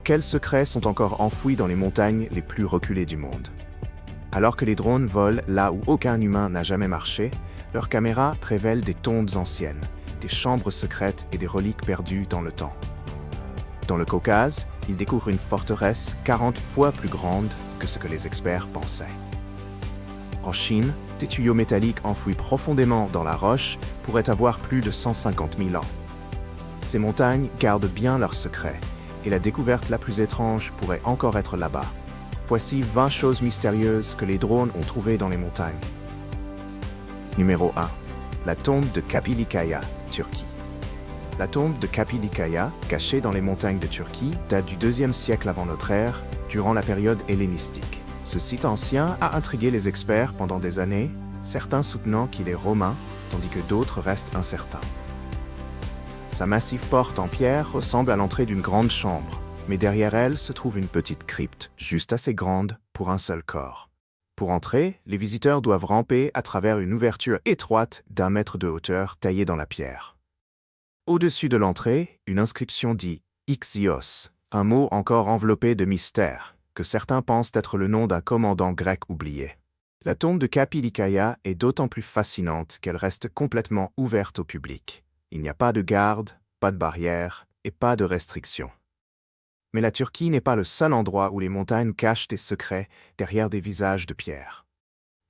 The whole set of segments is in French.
Quels secrets sont encore enfouis dans les montagnes les plus reculées du monde? Alors que les drones volent là où aucun humain n'a jamais marché, leurs caméras révèlent des tombes anciennes, des chambres secrètes et des reliques perdues dans le temps. Dans le Caucase, ils découvrent une forteresse 40 fois plus grande que ce que les experts pensaient. En Chine, des tuyaux métalliques enfouis profondément dans la roche pourraient avoir plus de 150 000 ans. Ces montagnes gardent bien leurs secrets, et la découverte la plus étrange pourrait encore être là-bas. Voici 20 choses mystérieuses que les drones ont trouvées dans les montagnes. Numéro 1. La tombe de Kapılıkaya, Turquie. La tombe de Kapılıkaya, cachée dans les montagnes de Turquie, date du IIe siècle avant notre ère, durant la période hellénistique. Ce site ancien a intrigué les experts pendant des années, certains soutenant qu'il est romain, tandis que d'autres restent incertains. Sa massive porte en pierre ressemble à l'entrée d'une grande chambre, mais derrière elle se trouve une petite crypte, juste assez grande pour un seul corps. Pour entrer, les visiteurs doivent ramper à travers une ouverture étroite d'1 mètre de hauteur taillée dans la pierre. Au-dessus de l'entrée, une inscription dit « Ixios », un mot encore enveloppé de mystère, que certains pensent être le nom d'un commandant grec oublié. La tombe de Kapılıkaya est d'autant plus fascinante qu'elle reste complètement ouverte au public. Il n'y a pas de garde, pas de barrière et pas de restrictions. Mais la Turquie n'est pas le seul endroit où les montagnes cachent des secrets derrière des visages de pierre.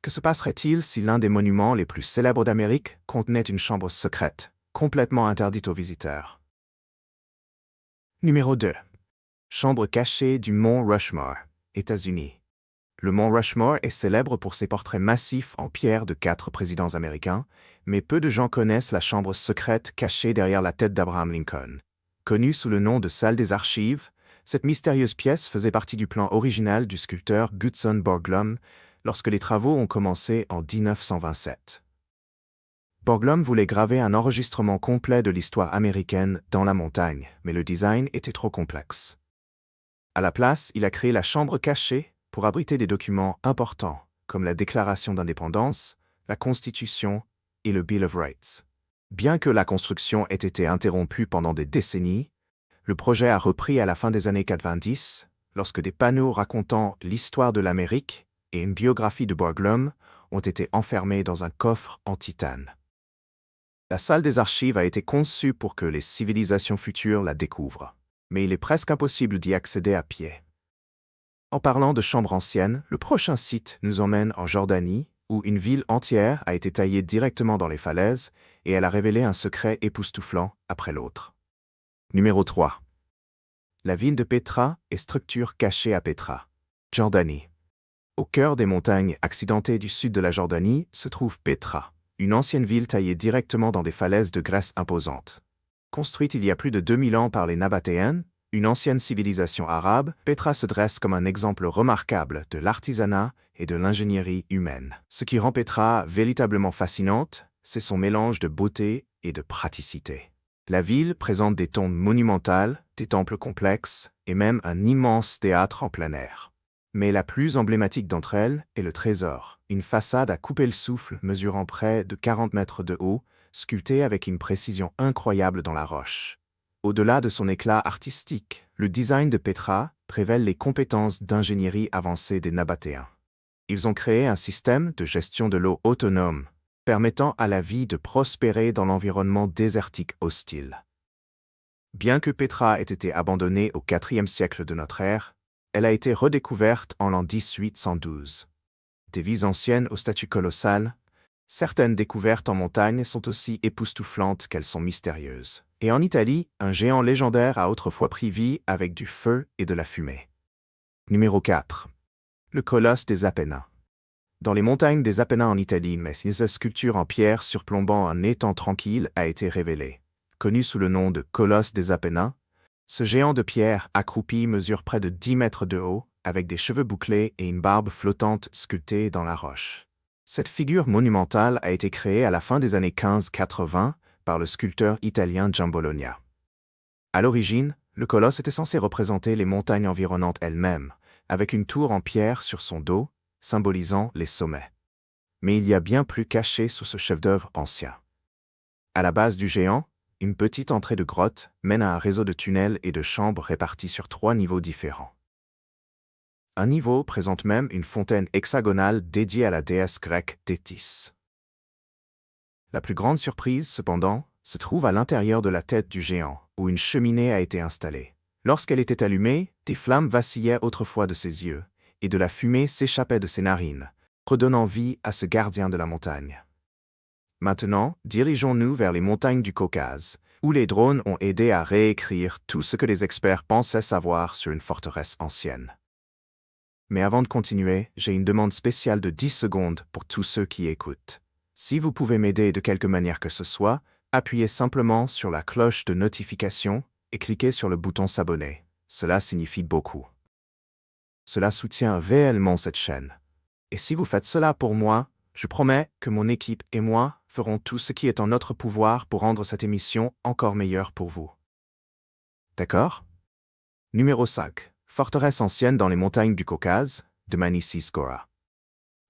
Que se passerait-il si l'un des monuments les plus célèbres d'Amérique contenait une chambre secrète, complètement interdite aux visiteurs? Numéro 2. Chambre cachée du mont Rushmore, États-Unis. Le mont Rushmore est célèbre pour ses portraits massifs en pierre de 4 présidents américains, mais peu de gens connaissent la chambre secrète cachée derrière la tête d'Abraham Lincoln. Connue sous le nom de salle des archives, cette mystérieuse pièce faisait partie du plan original du sculpteur Gutzon Borglum lorsque les travaux ont commencé en 1927. Borglum voulait graver un enregistrement complet de l'histoire américaine dans la montagne, mais le design était trop complexe. À la place, il a créé la chambre cachée pour abriter des documents importants, comme la Déclaration d'indépendance, la Constitution et le Bill of Rights. Bien que la construction ait été interrompue pendant des décennies, le projet a repris à la fin des années 90, lorsque des panneaux racontant l'histoire de l'Amérique et une biographie de Borglum ont été enfermés dans un coffre en titane. La salle des archives a été conçue pour que les civilisations futures la découvrent, mais il est presque impossible d'y accéder à pied. En parlant de chambres anciennes, le prochain site nous emmène en Jordanie, où une ville entière a été taillée directement dans les falaises et elle a révélé un secret époustouflant après l'autre. Numéro 3. La ville de Petra et structure cachée à Petra, Jordanie. Au cœur des montagnes accidentées du sud de la Jordanie se trouve Petra, une ancienne ville taillée directement dans des falaises de Grèce imposantes. Construite il y a plus de 2000 ans par les Nabatéens, une ancienne civilisation arabe, Petra se dresse comme un exemple remarquable de l'artisanat et de l'ingénierie humaine. Ce qui rend Petra véritablement fascinante, c'est son mélange de beauté et de praticité. La ville présente des tombes monumentales, des temples complexes et même un immense théâtre en plein air. Mais la plus emblématique d'entre elles est le trésor, une façade à couper le souffle mesurant près de 40 mètres de haut, sculptée avec une précision incroyable dans la roche. Au-delà de son éclat artistique, le design de Petra révèle les compétences d'ingénierie avancée des Nabatéens. Ils ont créé un système de gestion de l'eau autonome, permettant à la vie de prospérer dans l'environnement désertique hostile. Bien que Petra ait été abandonnée au IVe siècle de notre ère, elle a été redécouverte en l'an 1812. Des villes anciennes au statut colossal, certaines découvertes en montagne sont aussi époustouflantes qu'elles sont mystérieuses. Et en Italie, un géant légendaire a autrefois pris vie avec du feu et de la fumée. Numéro 4. Le colosse des Apennins. Dans les montagnes des Apennins en Italie, une sculpture en pierre surplombant un étang tranquille a été révélée. Connu sous le nom de colosse des Apennins, ce géant de pierre accroupi mesure près de 10 mètres de haut, avec des cheveux bouclés et une barbe flottante sculptée dans la roche. Cette figure monumentale a été créée à la fin des années 1580 par le sculpteur italien Giambologna. À l'origine, le colosse était censé représenter les montagnes environnantes elles-mêmes, avec une tour en pierre sur son dos, symbolisant les sommets. Mais il y a bien plus caché sous ce chef-d'œuvre ancien. À la base du géant, une petite entrée de grotte mène à un réseau de tunnels et de chambres répartis sur 3 niveaux différents. Un niveau présente même une fontaine hexagonale dédiée à la déesse grecque Thétis. La plus grande surprise, cependant, se trouve à l'intérieur de la tête du géant, où une cheminée a été installée. Lorsqu'elle était allumée, des flammes vacillaient autrefois de ses yeux, et de la fumée s'échappait de ses narines, redonnant vie à ce gardien de la montagne. Maintenant, dirigeons-nous vers les montagnes du Caucase, où les drones ont aidé à réécrire tout ce que les experts pensaient savoir sur une forteresse ancienne. Mais avant de continuer, j'ai une demande spéciale de 10 secondes pour tous ceux qui écoutent. Si vous pouvez m'aider de quelque manière que ce soit, appuyez simplement sur la cloche de notification et cliquez sur le bouton s'abonner. Cela signifie beaucoup. Cela soutient réellement cette chaîne. Et si vous faites cela pour moi, je promets que mon équipe et moi ferons tout ce qui est en notre pouvoir pour rendre cette émission encore meilleure pour vous. D'accord? Numéro 5. Forteresse ancienne dans les montagnes du Caucase, Dmanisi Gora.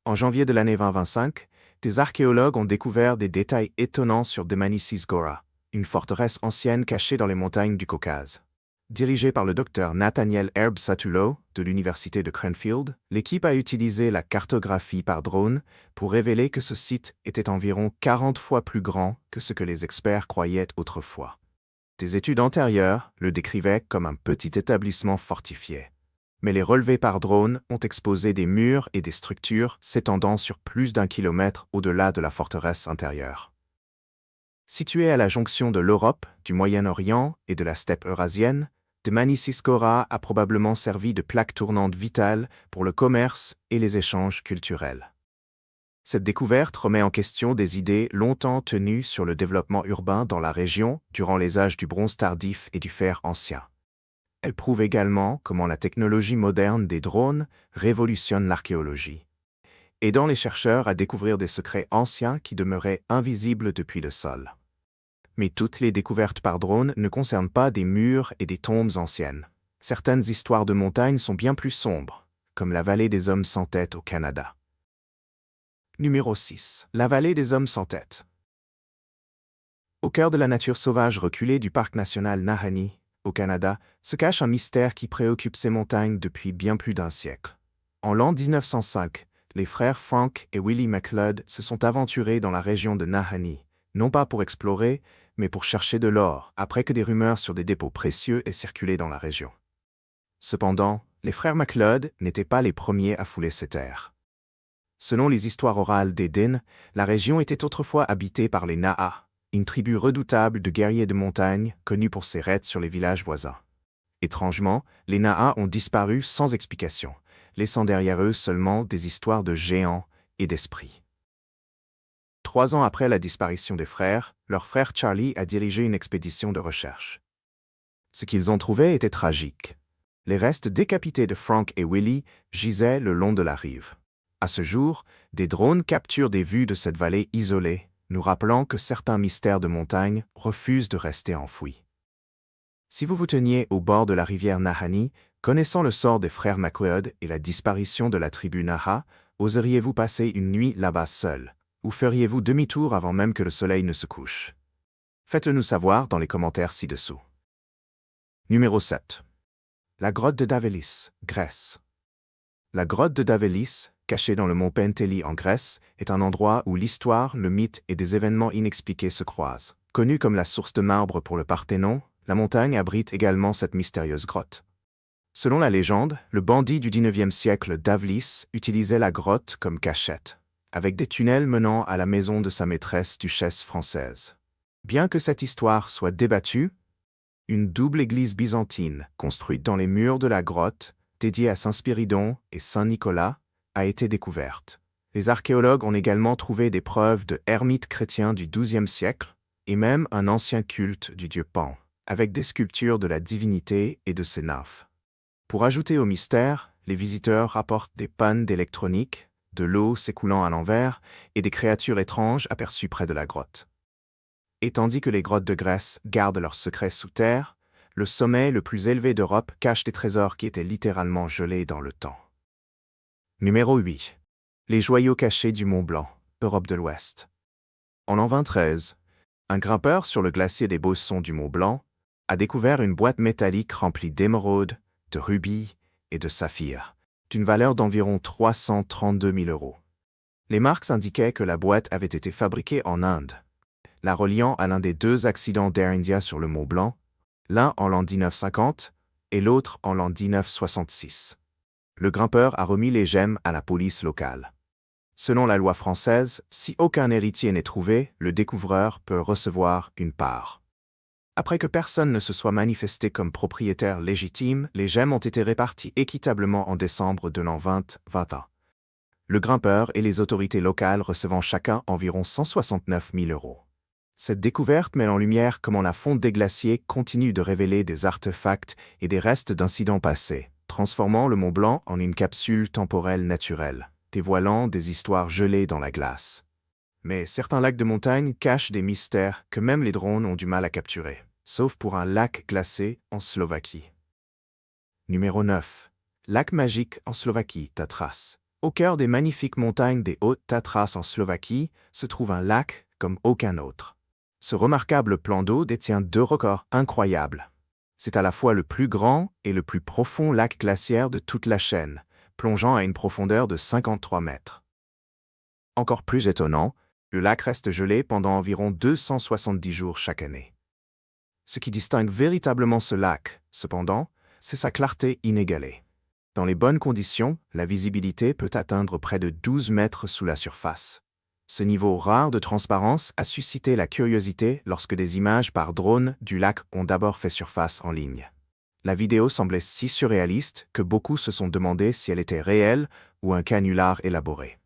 En janvier de l'année 2025, des archéologues ont découvert des détails étonnants sur Dmanisi Gora, une forteresse ancienne cachée dans les montagnes du Caucase. Dirigée par le docteur Nathaniel Herb Satulo de l'université de Cranfield, l'équipe a utilisé la cartographie par drone pour révéler que ce site était environ 40 fois plus grand que ce que les experts croyaient autrefois. Des études antérieures le décrivaient comme un petit établissement fortifié. Mais les relevés par drone ont exposé des murs et des structures s'étendant sur plus d'1 kilomètre au-delà de la forteresse intérieure. Située à la jonction de l'Europe, du Moyen-Orient et de la steppe eurasienne, Dmanisi Gora a probablement servi de plaque tournante vitale pour le commerce et les échanges culturels. Cette découverte remet en question des idées longtemps tenues sur le développement urbain dans la région durant les âges du bronze tardif et du fer ancien. Elle prouve également comment la technologie moderne des drones révolutionne l'archéologie, aidant les chercheurs à découvrir des secrets anciens qui demeuraient invisibles depuis le sol. Mais toutes les découvertes par drone ne concernent pas des murs et des tombes anciennes. Certaines histoires de montagnes sont bien plus sombres, comme la vallée des hommes sans tête au Canada. Numéro 6. La vallée des hommes sans tête. Au cœur de la nature sauvage reculée du parc national Nahanni, au Canada, se cache un mystère qui préoccupe ces montagnes depuis bien plus d'1 siècle. En l'an 1905, les frères Frank et Willie McLeod se sont aventurés dans la région de Nahanni, non pas pour explorer, mais pour chercher de l'or, après que des rumeurs sur des dépôts précieux aient circulé dans la région. Cependant, les frères McLeod n'étaient pas les premiers à fouler ces terres. Selon les histoires orales des Din, la région était autrefois habitée par les Naha, une tribu redoutable de guerriers de montagne connue pour ses raids sur les villages voisins. Étrangement, les Naha ont disparu sans explication, laissant derrière eux seulement des histoires de géants et d'esprits. 3 ans après la disparition des frères, leur frère Charlie a dirigé une expédition de recherche. Ce qu'ils ont trouvé était tragique. Les restes décapités de Frank et Willie gisaient le long de la rive. À ce jour, des drones capturent des vues de cette vallée isolée, nous rappelant que certains mystères de montagne refusent de rester enfouis. Si vous vous teniez au bord de la rivière Nahanni, connaissant le sort des frères McLeod et la disparition de la tribu Naha, oseriez-vous passer une nuit là-bas seul, ou feriez-vous demi-tour avant même que le soleil ne se couche? Faites-le nous savoir dans les commentaires ci-dessous. Numéro 7. La grotte de Davelis, Grèce. La grotte de Davelis, cachée dans le mont Pentéli en Grèce, est un endroit où l'histoire, le mythe et des événements inexpliqués se croisent. Connue comme la source de marbre pour le Parthénon, la montagne abrite également cette mystérieuse grotte. Selon la légende, le bandit du XIXe siècle Davelis utilisait la grotte comme cachette, avec des tunnels menant à la maison de sa maîtresse duchesse française. Bien que cette histoire soit débattue, une double église byzantine, construite dans les murs de la grotte, dédiée à Saint Spiridon et Saint Nicolas, a été découverte. Les archéologues ont également trouvé des preuves de ermites chrétiens du XIIe siècle et même un ancien culte du dieu Pan, avec des sculptures de la divinité et de ses nymphes. Pour ajouter au mystère, les visiteurs rapportent des pannes d'électronique, de l'eau s'écoulant à l'envers et des créatures étranges aperçues près de la grotte. Et tandis que les grottes de Grèce gardent leurs secrets sous terre, le sommet le plus élevé d'Europe cache des trésors qui étaient littéralement gelés dans le temps. Numéro 8. Les joyaux cachés du Mont Blanc, Europe de l'Ouest. En l'an 2013, Un grimpeur sur le glacier des Bossons du Mont Blanc a découvert une boîte métallique remplie d'émeraudes, de rubis et de saphirs, d'une valeur d'environ 332 000 €. Les marques indiquaient que la boîte avait été fabriquée en Inde, la reliant à l'un des deux accidents d'Air India sur le Mont Blanc, l'un en l'an 1950 et l'autre en l'an 1966. Le grimpeur a remis les gemmes à la police locale. Selon la loi française, si aucun héritier n'est trouvé, le découvreur peut recevoir une part. Après que personne ne se soit manifesté comme propriétaire légitime, les gemmes ont été réparties équitablement en décembre de l'an 2021. Le grimpeur et les autorités locales recevant chacun environ 169 000 €. Cette découverte met en lumière comment la fonte des glaciers continue de révéler des artefacts et des restes d'incidents passés, transformant le Mont Blanc en une capsule temporelle naturelle, dévoilant des histoires gelées dans la glace. Mais certains lacs de montagne cachent des mystères que même les drones ont du mal à capturer, sauf pour un lac glacé en Slovaquie. Numéro 9. Lac magique en Slovaquie, Tatras. Au cœur des magnifiques montagnes des Hautes Tatras en Slovaquie se trouve un lac comme aucun autre. Ce remarquable plan d'eau détient deux records incroyables. C'est à la fois le plus grand et le plus profond lac glaciaire de toute la chaîne, plongeant à une profondeur de 53 mètres. Encore plus étonnant, le lac reste gelé pendant environ 270 jours chaque année. Ce qui distingue véritablement ce lac, cependant, c'est sa clarté inégalée. Dans les bonnes conditions, la visibilité peut atteindre près de 12 mètres sous la surface. Ce niveau rare de transparence a suscité la curiosité lorsque des images par drone du lac ont d'abord fait surface en ligne. La vidéo semblait si surréaliste que beaucoup se sont demandé si elle était réelle ou un canular élaboré.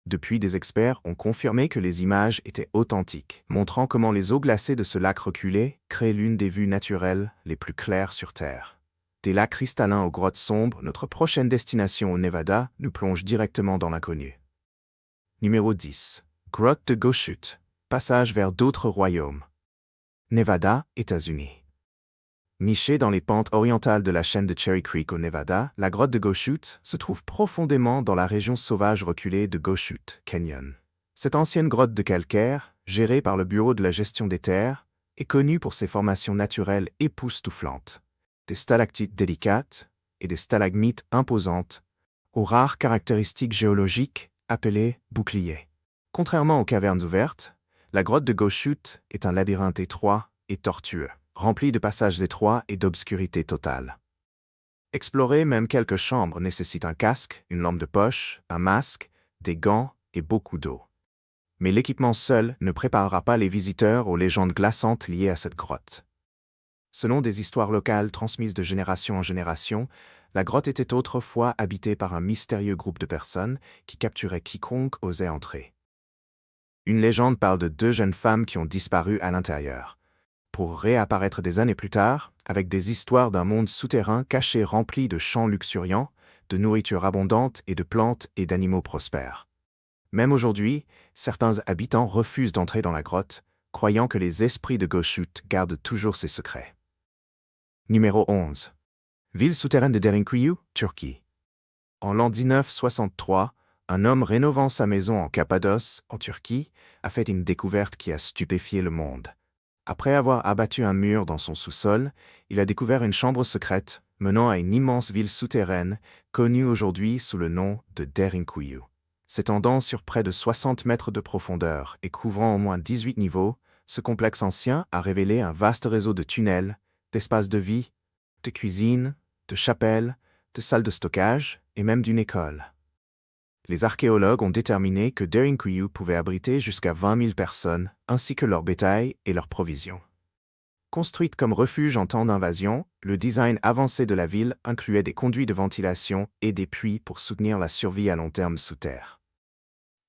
Depuis, des experts ont confirmé que les images étaient authentiques, montrant comment les eaux glacées de ce lac reculé créent l'une des vues naturelles les plus claires sur Terre. Des lacs cristallins aux grottes sombres, notre prochaine destination au Nevada nous plonge directement dans l'inconnu. Numéro 10. Grotte de Goshute. Passage vers d'autres royaumes. Nevada, États-Unis. Nichée dans les pentes orientales de la chaîne de Cherry Creek au Nevada, la grotte de Goshute se trouve profondément dans la région sauvage reculée de Goshute Canyon. Cette ancienne grotte de calcaire, gérée par le Bureau de la gestion des terres, est connue pour ses formations naturelles époustouflantes. Des stalactites délicates et des stalagmites imposantes, aux rares caractéristiques géologiques appelées boucliers. Contrairement aux cavernes ouvertes, la grotte de Goshute est un labyrinthe étroit et tortueux, rempli de passages étroits et d'obscurité totale. Explorer même quelques chambres nécessite un casque, une lampe de poche, un masque, des gants et beaucoup d'eau. Mais l'équipement seul ne préparera pas les visiteurs aux légendes glaçantes liées à cette grotte. Selon des histoires locales transmises de génération en génération, la grotte était autrefois habitée par un mystérieux groupe de personnes qui capturaient quiconque osait entrer. Une légende parle de deux jeunes femmes qui ont disparu à l'intérieur, pour réapparaître des années plus tard, avec des histoires d'un monde souterrain caché rempli de champs luxuriants, de nourriture abondante et de plantes et d'animaux prospères. Même aujourd'hui, certains habitants refusent d'entrer dans la grotte, croyant que les esprits de Goshute gardent toujours ses secrets. Numéro 11. Ville souterraine de Derinkuyu, Turquie. En l'an 1963, un homme rénovant sa maison en Cappadoce, en Turquie, a fait une découverte qui a stupéfié le monde. Après avoir abattu un mur dans son sous-sol, il a découvert une chambre secrète menant à une immense ville souterraine connue aujourd'hui sous le nom de Derinkuyu. S'étendant sur près de 60 mètres de profondeur et couvrant au moins 18 niveaux, ce complexe ancien a révélé un vaste réseau de tunnels, d'espaces de vie, de cuisine, de chapelles, de salles de stockage et même d'une école. Les archéologues ont déterminé que Derinkuyu pouvait abriter jusqu'à 20 000 personnes, ainsi que leur bétail et leurs provisions. Construite comme refuge en temps d'invasion, le design avancé de la ville incluait des conduits de ventilation et des puits pour soutenir la survie à long terme sous terre.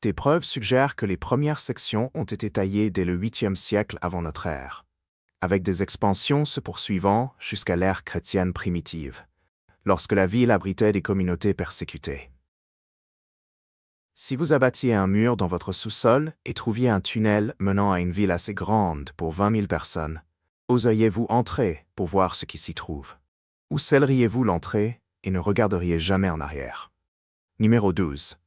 Des preuves suggèrent que les premières sections ont été taillées dès le 8e siècle avant notre ère, avec des expansions se poursuivant jusqu'à l'ère chrétienne primitive, lorsque la ville abritait des communautés persécutées. Si vous abattiez un mur dans votre sous-sol et trouviez un tunnel menant à une ville assez grande pour 20 000 personnes, oseriez-vous entrer pour voir ce qui s'y trouve? Ou scelleriez-vous l'entrée et ne regarderiez jamais en arrière? Numéro 12.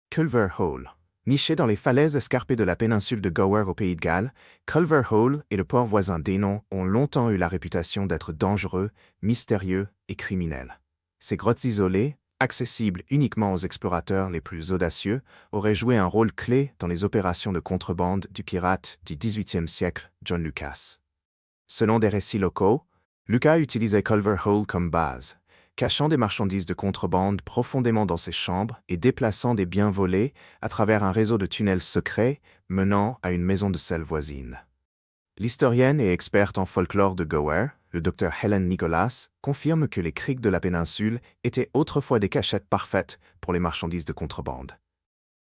Culver Hall. Niché dans les falaises escarpées de la péninsule de Gower au Pays de Galles, Culver Hole et le port voisin d'Enon ont longtemps eu la réputation d'être dangereux, mystérieux et criminels. Ces grottes isolées, accessibles uniquement aux explorateurs les plus audacieux, auraient joué un rôle clé dans les opérations de contrebande du pirate du XVIIIe siècle, John Lucas. Selon des récits locaux, Lucas utilisait Culver Hole comme base, cachant des marchandises de contrebande profondément dans ses chambres et déplaçant des biens volés à travers un réseau de tunnels secrets menant à une maison de sel voisine. L'historienne et experte en folklore de Gower, le Dr Helen Nicholas, confirme que les criques de la péninsule étaient autrefois des cachettes parfaites pour les marchandises de contrebande.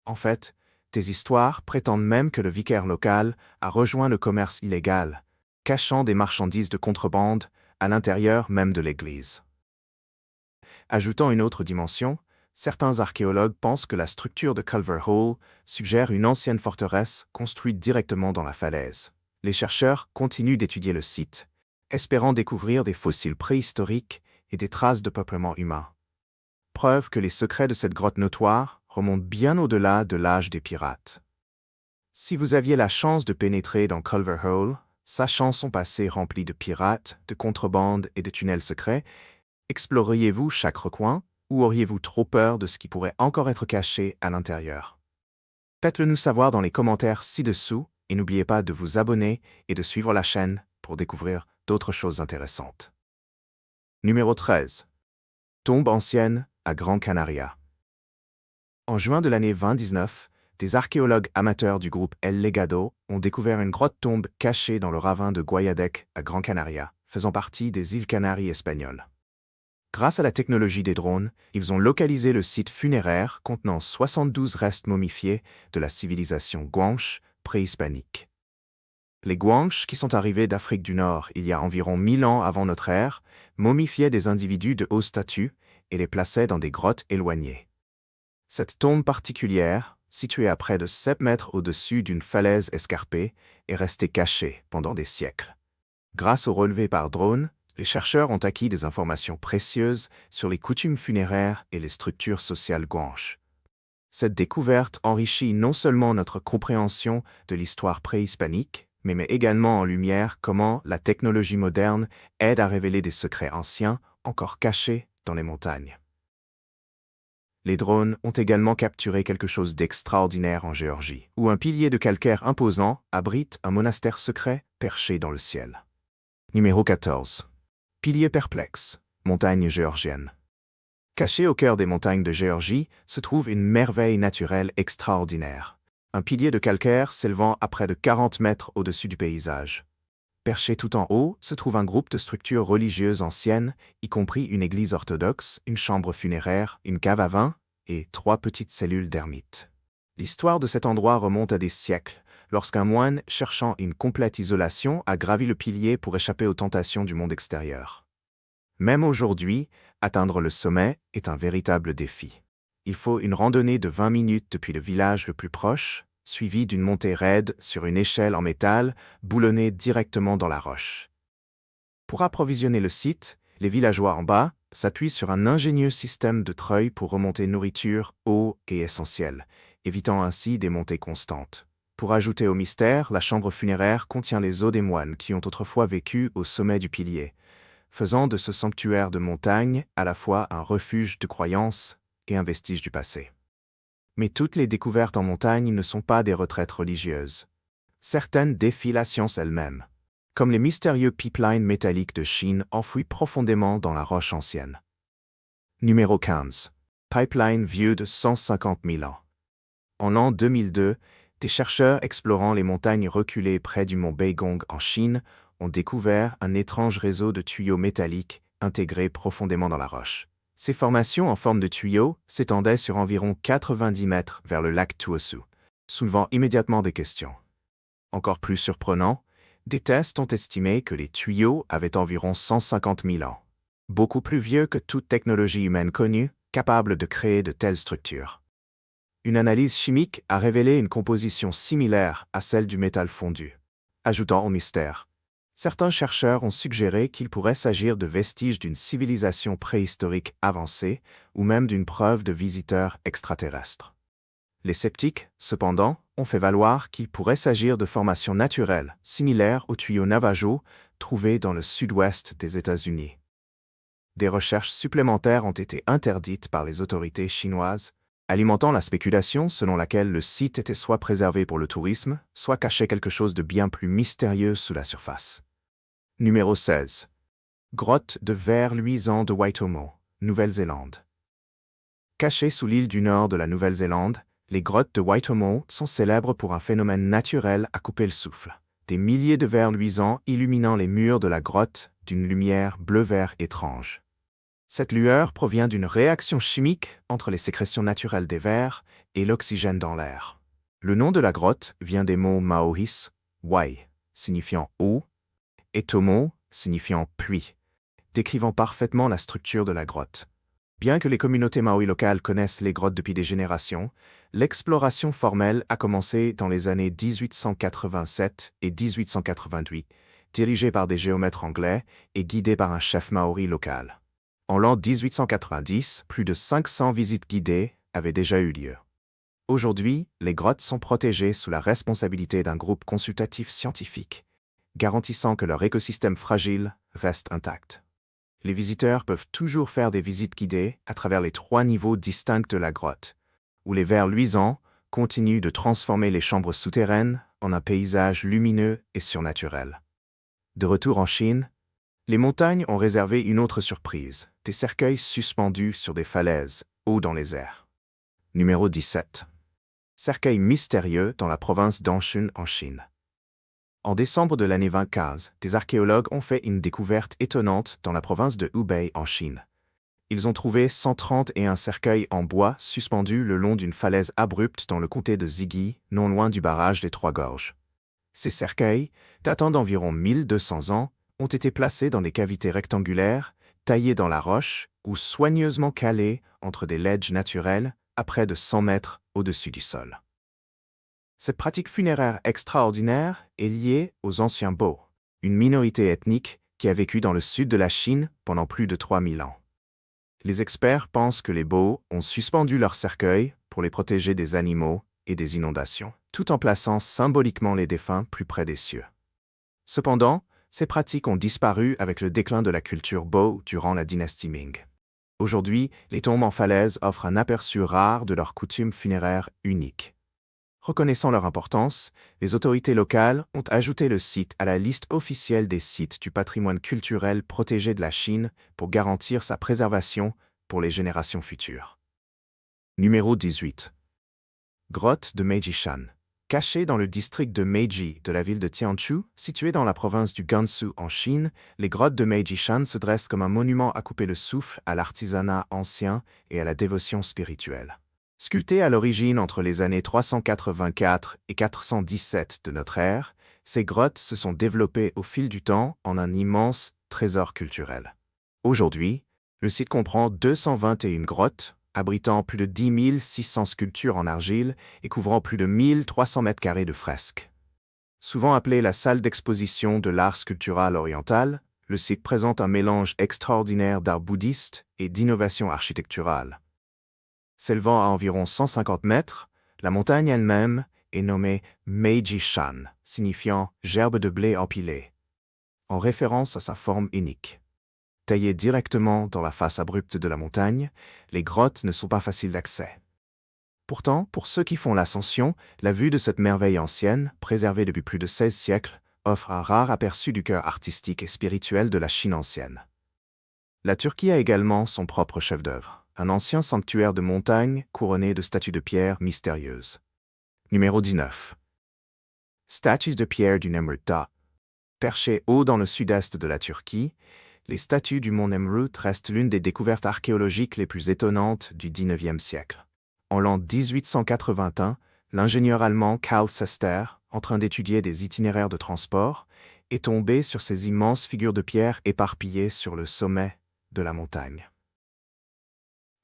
En fait, des histoires prétendent même que le vicaire local a rejoint le commerce illégal, cachant des marchandises de contrebande à l'intérieur même de l'église. Ajoutant une autre dimension, certains archéologues pensent que la structure de Culver Hole suggère une ancienne forteresse construite directement dans la falaise. Les chercheurs continuent d'étudier le site, espérant découvrir des fossiles préhistoriques et des traces de peuplement humain. Preuve que les secrets de cette grotte notoire remontent bien au-delà de l'âge des pirates. Si vous aviez la chance de pénétrer dans Culver Hole, sachant son passé rempli de pirates, de contrebande et de tunnels secrets, exploreriez-vous chaque recoin ou auriez-vous trop peur de ce qui pourrait encore être caché à l'intérieur? Faites-le nous savoir dans les commentaires ci-dessous et n'oubliez pas de vous abonner et de suivre la chaîne pour découvrir d'autres choses intéressantes. Numéro 13. Tombe ancienne à Gran Canaria. En juin de l'année 2019, des archéologues amateurs du groupe El Legado ont découvert une grotte tombe cachée dans le ravin de Guayadec à Gran Canaria, faisant partie des îles Canaries espagnoles. Grâce à la technologie des drones, ils ont localisé le site funéraire contenant 72 restes momifiés de la civilisation Guanche préhispanique. Les Guanches, qui sont arrivés d'Afrique du Nord il y a environ 1000 ans avant notre ère, momifiaient des individus de haut statut et les plaçaient dans des grottes éloignées. Cette tombe particulière, située à près de 7 mètres au-dessus d'une falaise escarpée, est restée cachée pendant des siècles. Grâce aux relevés par drone, les chercheurs ont acquis des informations précieuses sur les coutumes funéraires et les structures sociales guanches. Cette découverte enrichit non seulement notre compréhension de l'histoire préhispanique, mais met également en lumière comment la technologie moderne aide à révéler des secrets anciens encore cachés dans les montagnes. Les drones ont également capturé quelque chose d'extraordinaire en Géorgie, où un pilier de calcaire imposant abrite un monastère secret perché dans le ciel. Numéro 14. Pilier perplexe, montagne géorgienne. Caché au cœur des montagnes de Géorgie se trouve une merveille naturelle extraordinaire. Un pilier de calcaire s'élevant à près de 40 mètres au-dessus du paysage. Perché tout en haut se trouve un groupe de structures religieuses anciennes, y compris une église orthodoxe, une chambre funéraire, une cave à vin et 3 petites cellules d'ermites. L'histoire de cet endroit remonte à des siècles, lorsqu'un moine cherchant une complète isolation a gravi le pilier pour échapper aux tentations du monde extérieur. Même aujourd'hui, atteindre le sommet est un véritable défi. Il faut une randonnée de 20 minutes depuis le village le plus proche, suivie d'une montée raide sur une échelle en métal, boulonnée directement dans la roche. Pour approvisionner le site, les villageois en bas s'appuient sur un ingénieux système de treuils pour remonter nourriture, eau et essentiels, évitant ainsi des montées constantes. Pour ajouter au mystère, la chambre funéraire contient les os des moines qui ont autrefois vécu au sommet du pilier, faisant de ce sanctuaire de montagne à la fois un refuge de croyances et un vestige du passé. Mais toutes les découvertes en montagne ne sont pas des retraites religieuses. Certaines défient la science elle-même, comme les mystérieux pipelines métalliques de Chine enfouis profondément dans la roche ancienne. Numéro 15. Pipeline vieux de 150 000 ans. En l'an 2002, des chercheurs explorant les montagnes reculées près du mont Beigong en Chine ont découvert un étrange réseau de tuyaux métalliques intégrés profondément dans la roche. Ces formations en forme de tuyaux s'étendaient sur environ 90 mètres vers le lac Tuosu, soulevant immédiatement des questions. Encore plus surprenant, des tests ont estimé que les tuyaux avaient environ 150 000 ans, beaucoup plus vieux que toute technologie humaine connue capable de créer de telles structures. Une analyse chimique a révélé une composition similaire à celle du métal fondu. Ajoutant au mystère, certains chercheurs ont suggéré qu'il pourrait s'agir de vestiges d'une civilisation préhistorique avancée ou même d'une preuve de visiteurs extraterrestres. Les sceptiques, cependant, ont fait valoir qu'il pourrait s'agir de formations naturelles, similaires aux tuyaux Navajo, trouvés dans le sud-ouest des États-Unis. Des recherches supplémentaires ont été interdites par les autorités chinoises, alimentant la spéculation selon laquelle le site était soit préservé pour le tourisme, soit cachait quelque chose de bien plus mystérieux sous la surface. Numéro 16. Grotte de verre luisant de Waitomo, Nouvelle-Zélande. Cachées sous l'île du nord de la Nouvelle-Zélande, les grottes de Waitomo sont célèbres pour un phénomène naturel à couper le souffle. Des milliers de verres luisants illuminant les murs de la grotte d'une lumière bleu-vert étrange. Cette lueur provient d'une réaction chimique entre les sécrétions naturelles des vers et l'oxygène dans l'air. Le nom de la grotte vient des mots maoris, wai, signifiant eau, et tomo, signifiant pluie, décrivant parfaitement la structure de la grotte. Bien que les communautés maoris locales connaissent les grottes depuis des générations, l'exploration formelle a commencé dans les années 1887 et 1888, dirigée par des géomètres anglais et guidée par un chef maori local. En l'an 1890, plus de 500 visites guidées avaient déjà eu lieu. Aujourd'hui, les grottes sont protégées sous la responsabilité d'un groupe consultatif scientifique, garantissant que leur écosystème fragile reste intact. Les visiteurs peuvent toujours faire des visites guidées à travers les 3 niveaux distincts de la grotte, où les verres luisants continuent de transformer les chambres souterraines en un paysage lumineux et surnaturel. De retour en Chine, les montagnes ont réservé une autre surprise, des cercueils suspendus sur des falaises, haut dans les airs. Numéro 17. Cercueil mystérieux dans la province d'Anshun en Chine. En décembre de l'année 2015, des archéologues ont fait une découverte étonnante dans la province de Hubei en Chine. Ils ont trouvé 131 cercueils en bois suspendus le long d'une falaise abrupte dans le comté de Zigyi, non loin du barrage des Trois Gorges. Ces cercueils, datant d'environ 1200 ans, ont été placés dans des cavités rectangulaires, taillées dans la roche ou soigneusement calées entre des ledges naturelles à près de 100 mètres au-dessus du sol. Cette pratique funéraire extraordinaire est liée aux anciens Bo, une minorité ethnique qui a vécu dans le sud de la Chine pendant plus de 3000 ans. Les experts pensent que les Bo ont suspendu leurs cercueils pour les protéger des animaux et des inondations, tout en plaçant symboliquement les défunts plus près des cieux. Cependant, ces pratiques ont disparu avec le déclin de la culture Bo durant la dynastie Ming. Aujourd'hui, les tombes en falaise offrent un aperçu rare de leurs coutumes funéraires uniques. Reconnaissant leur importance, les autorités locales ont ajouté le site à la liste officielle des sites du patrimoine culturel protégé de la Chine pour garantir sa préservation pour les générations futures. Numéro 18. Grotte de Meiji-shan. Cachée dans le district de Meiji de la ville de Tianchu, située dans la province du Gansu en Chine, les grottes de Meiji-shan se dressent comme un monument à couper le souffle à l'artisanat ancien et à la dévotion spirituelle. Sculptées à l'origine entre les années 384 et 417 de notre ère, ces grottes se sont développées au fil du temps en un immense trésor culturel. Aujourd'hui, le site comprend 221 grottes, abritant plus de 10 600 sculptures en argile et couvrant plus de 1300 mètres carrés de fresques. Souvent appelée la salle d'exposition de l'art sculptural oriental, le site présente un mélange extraordinaire d'art bouddhiste et d'innovation architecturale. S'élevant à environ 150 mètres, la montagne elle-même est nommée Meiji-shan, signifiant « gerbe de blé empilée », en référence à sa forme unique. Taillées directement dans la face abrupte de la montagne, les grottes ne sont pas faciles d'accès. Pourtant, pour ceux qui font l'ascension, la vue de cette merveille ancienne, préservée depuis plus de 16 siècles, offre un rare aperçu du cœur artistique et spirituel de la Chine ancienne. La Turquie a également son propre chef-d'œuvre, un ancien sanctuaire de montagne couronné de statues de pierre mystérieuses. Numéro 19. Statues de pierre du Nemrut. Perchées haut dans le sud-est de la Turquie, les statues du mont Nemrut restent l'une des découvertes archéologiques les plus étonnantes du XIXe siècle. En l'an 1881, l'ingénieur allemand Karl Sester, en train d'étudier des itinéraires de transport, est tombé sur ces immenses figures de pierre éparpillées sur le sommet de la montagne.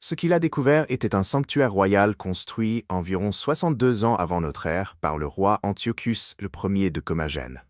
Ce qu'il a découvert était un sanctuaire royal construit environ 62 ans avant notre ère par le roi Antiochus Ier de Commagène.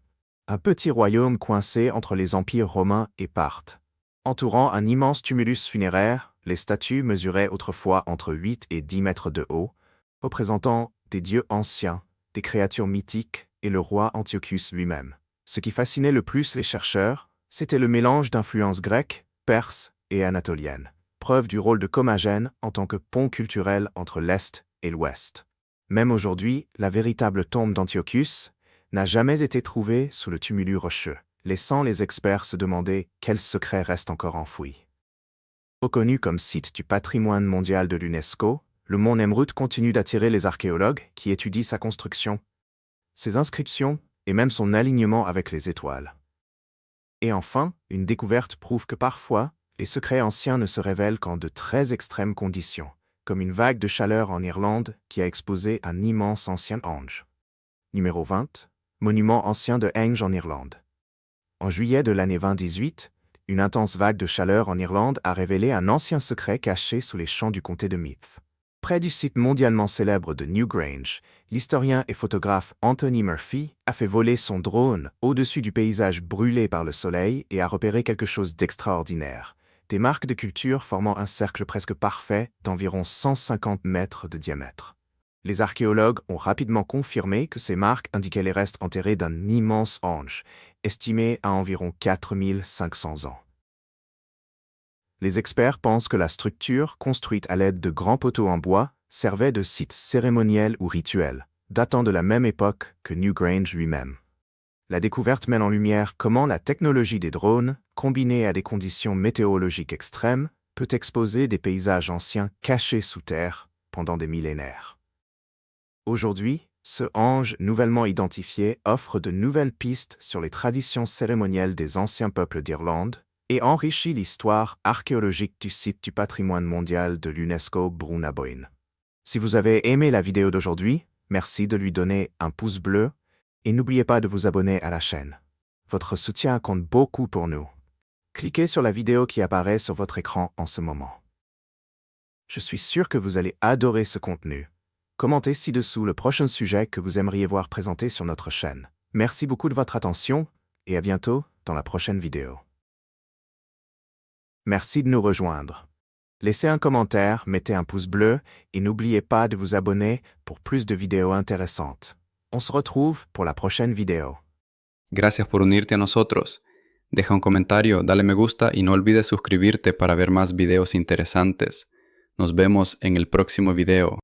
Un petit royaume coincé entre les empires romain et parthe. Entourant un immense tumulus funéraire, les statues mesuraient autrefois entre 8 et 10 mètres de haut, représentant des dieux anciens, des créatures mythiques et le roi Antiochus lui-même. Ce qui fascinait le plus les chercheurs, c'était le mélange d'influences grecques, perses et anatoliennes, preuve du rôle de Commagène en tant que pont culturel entre l'Est et l'Ouest. Même aujourd'hui, la véritable tombe d'Antiochus n'a jamais été trouvée sous le tumulus rocheux, laissant les experts se demander quels secrets restent encore enfouis. Reconnu comme site du patrimoine mondial de l'UNESCO, le mont Nemrut continue d'attirer les archéologues qui étudient sa construction, ses inscriptions et même son alignement avec les étoiles. Et enfin, une découverte prouve que parfois, les secrets anciens ne se révèlent qu'en de très extrêmes conditions, comme une vague de chaleur en Irlande qui a exposé un immense ancien ange. Numéro 20, monument ancien de Henge en Irlande. En juillet de l'année 2018, une intense vague de chaleur en Irlande a révélé un ancien secret caché sous les champs du comté de Meath. Près du site mondialement célèbre de Newgrange, l'historien et photographe Anthony Murphy a fait voler son drone au-dessus du paysage brûlé par le soleil et a repéré quelque chose d'extraordinaire. Des marques de culture formant un cercle presque parfait d'environ 150 mètres de diamètre. Les archéologues ont rapidement confirmé que ces marques indiquaient les restes enterrés d'un immense ange, estimé à environ 4500 ans. Les experts pensent que la structure, construite à l'aide de grands poteaux en bois, servait de site cérémoniel ou rituel, datant de la même époque que Newgrange lui-même. La découverte met en lumière comment la technologie des drones, combinée à des conditions météorologiques extrêmes, peut exposer des paysages anciens cachés sous terre pendant des millénaires. Aujourd'hui, ce ange nouvellement identifié offre de nouvelles pistes sur les traditions cérémonielles des anciens peuples d'Irlande et enrichit l'histoire archéologique du site du patrimoine mondial de l'UNESCO Brúnaboinn. Si vous avez aimé la vidéo d'aujourd'hui, merci de lui donner un pouce bleu et n'oubliez pas de vous abonner à la chaîne. Votre soutien compte beaucoup pour nous. Cliquez sur la vidéo qui apparaît sur votre écran en ce moment. Je suis sûr que vous allez adorer ce contenu. Commentez ci-dessous le prochain sujet que vous aimeriez voir présenté sur notre chaîne. Merci beaucoup de votre attention et à bientôt dans la prochaine vidéo. Merci de nous rejoindre. Laissez un commentaire, mettez un pouce bleu et n'oubliez pas de vous abonner pour plus de vidéos intéressantes. On se retrouve pour la prochaine vidéo. Gracias por unirte a nosotros. Deja un comentario, dale me gusta y no olvides suscribirte para ver más videos interesantes. Nos vemos en el próximo video.